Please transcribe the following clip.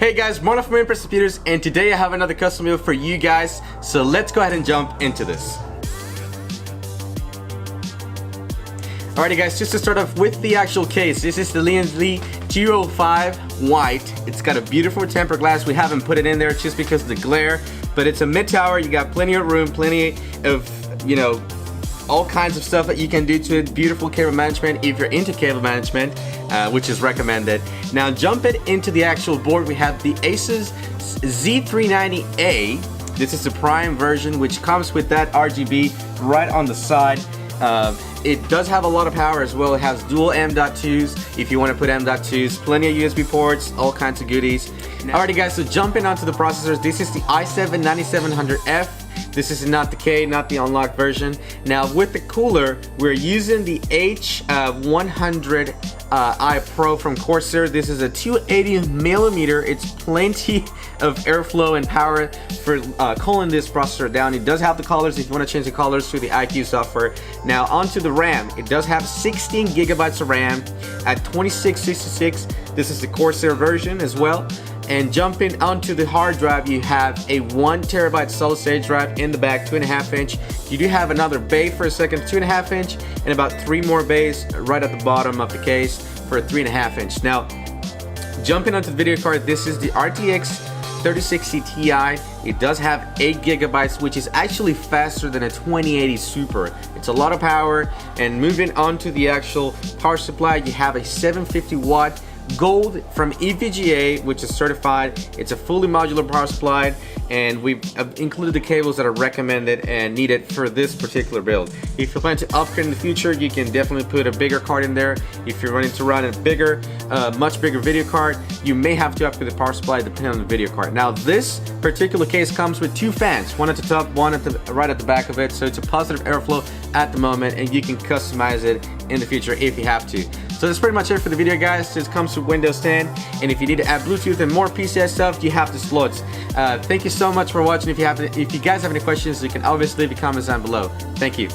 Hey guys, Marlon from Impress Computers, and today I have another custom build for you guys. So let's go ahead and jump into this. Alrighty guys, just to start off with the actual case, this is the LianCool G05 white. It's got a beautiful tempered glass. We haven't put it in there just because of the glare, but it's a mid tower. You got plenty of room, plenty of, all kinds of stuff that you can do to it. Beautiful cable management if you're into cable management, which is recommended. Now jumping into the actual board, we have the Asus Z390A. This is the prime version, which comes with that RGB right on the side. It does have a lot of power as well. It has dual M.2s if you want to put M.2s, plenty of USB ports, all kinds of goodies. Alrighty guys, so jumping onto the processors, this is the i7-9700F. This is not the K, not the unlocked version. Now with the cooler, we're using the H100i Pro from Corsair. This is a 280mm. It's plenty of airflow and power for cooling this processor down. It does have the colors if you want to change the colors to the IQ software. Now onto the RAM. It does have 16 gigabytes of RAM at 2666. This is the Corsair version as well. And jumping onto the hard drive, you have a 1 terabyte solid state drive in the back, 2.5 inch. You do have another bay for a second 2.5 inch, and about 3 more bays right at the bottom of the case for a 3.5 inch. Now, jumping onto the video card, this is the RTX3060Ti. It does have 8 gigabytes, which is actually faster than a 2080 Super. It's a lot of power. And moving on to the actual power supply, you have a 750 watt gold from EVGA, which is certified. It's a fully modular power supply, and we've included the cables that are recommended and needed for this particular build. If you plan to upgrade in the future, you can definitely put a bigger card in there. If you're running to run a bigger, much bigger video card, you may have to upgrade the power supply depending on the video card. Now this particular case comes with 2 fans, one at the top, one at the right at the back of it, so it's a positive airflow at the moment, and you can customize it in the future if you have to. So that's pretty much it for the video guys. This comes with Windows 10, and if you need to add Bluetooth and more PCI stuff, you have the slots. Thank you so much for watching. If you guys have any questions, you can always leave your comments down below. Thank you.